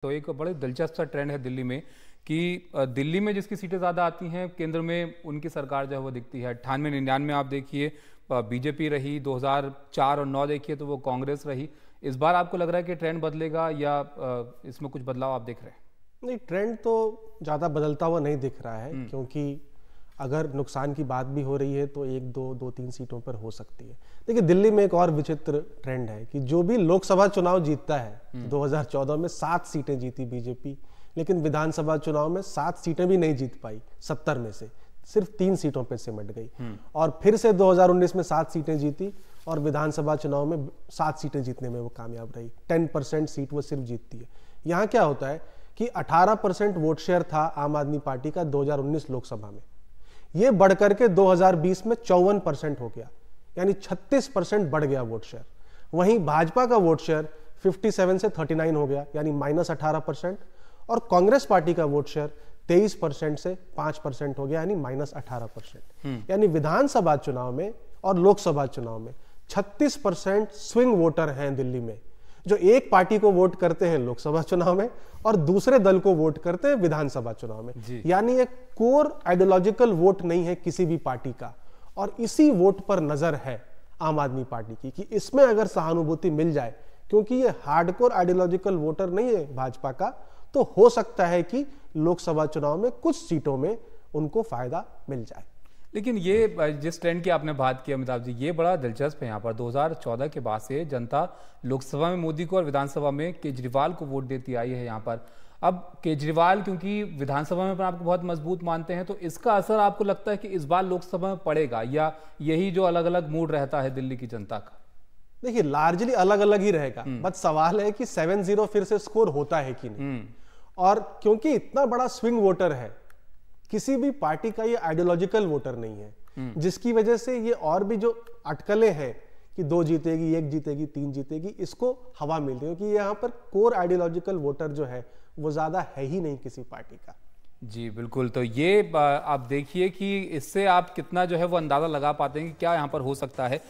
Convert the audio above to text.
तो एक बड़े दिलचस्प सा ट्रेंड है दिल्ली में कि दिल्ली में जिसकी सीटें ज़्यादा आती हैं केंद्र में उनकी सरकार जो है वो दिखती है। 98-99 आप देखिए बीजेपी रही, 2004 और 9 देखिए तो वो कांग्रेस रही। इस बार आपको लग रहा है कि ट्रेंड बदलेगा या इसमें कुछ बदलाव आप देख रहे हैं? नहीं, ट्रेंड तो ज़्यादा बदलता हुआ नहीं दिख रहा है, क्योंकि अगर नुकसान की बात भी हो रही है तो एक दो तीन सीटों पर हो सकती है। देखिए, दिल्ली में एक और विचित्र ट्रेंड है कि जो भी लोकसभा चुनाव जीतता है, 2014 में 7 सीटें जीती बीजेपी, लेकिन विधानसभा चुनाव में 7 सीटें भी नहीं जीत पाई। 70 में से सिर्फ 3 सीटों पर सिमट गई। और फिर से 2019 में 7 सीटें जीती और विधानसभा चुनाव में 7 सीटें जीतने में वो कामयाब रही। 10% सीट वो सिर्फ जीतती है। यहाँ क्या होता है कि 18% वोट शेयर था आम आदमी पार्टी का 2019 लोकसभा में, ये बढ़कर के 2020 में 54% हो गया, यानी 36% बढ़ गया वोट शेयर। वहीं भाजपा का वोट शेयर 57 से 39 हो गया, यानी -18%, और कांग्रेस पार्टी का वोट शेयर 23% से 5% हो गया, यानी -18%। यानी विधानसभा चुनाव में और लोकसभा चुनाव में 36% स्विंग वोटर हैं दिल्ली में, जो एक पार्टी को वोट करते हैं लोकसभा चुनाव में और दूसरे दल को वोट करते हैं विधानसभा चुनाव में। यानी एक कोर आइडियोलॉजिकल वोट नहीं है किसी भी पार्टी का, और इसी वोट पर नजर है आम आदमी पार्टी की कि इसमें अगर सहानुभूति मिल जाए, क्योंकि ये हार्डकोर आइडियोलॉजिकल वोटर नहीं है भाजपा का, तो हो सकता है कि लोकसभा चुनाव में कुछ सीटों में उनको फायदा मिल जाए। लेकिन ये जिस ट्रेंड की आपने बात की अमिताभ जी, ये बड़ा दिलचस्प है। यहाँ पर 2014 के बाद से जनता लोकसभा में मोदी को और विधानसभा में केजरीवाल को वोट देती आई है। यहाँ पर अब केजरीवाल क्योंकि विधानसभा में आपको बहुत मजबूत मानते हैं, तो इसका असर आपको लगता है कि इस बार लोकसभा में पड़ेगा, या यही जो अलग अलग मूड रहता है दिल्ली की जनता का? देखिए, लार्जली अलग अलग ही रहेगा, बस सवाल है कि 7-0 फिर से स्कोर होता है कि नहीं। और क्योंकि इतना बड़ा स्विंग वोटर है, किसी भी पार्टी का ये आइडियोलॉजिकल वोटर नहीं है, जिसकी वजह से ये और भी जो अटकलें हैं कि 2 जीतेगी, 1 जीतेगी, 3 जीतेगी, इसको हवा मिल रही है, क्योंकि यहाँ पर कोर आइडियोलॉजिकल वोटर जो है वो ज्यादा है ही नहीं किसी पार्टी का। जी बिल्कुल। तो ये आप देखिए कि इससे आप कितना जो है वो अंदाजा लगा पाते हैं कि क्या यहाँ पर हो सकता है।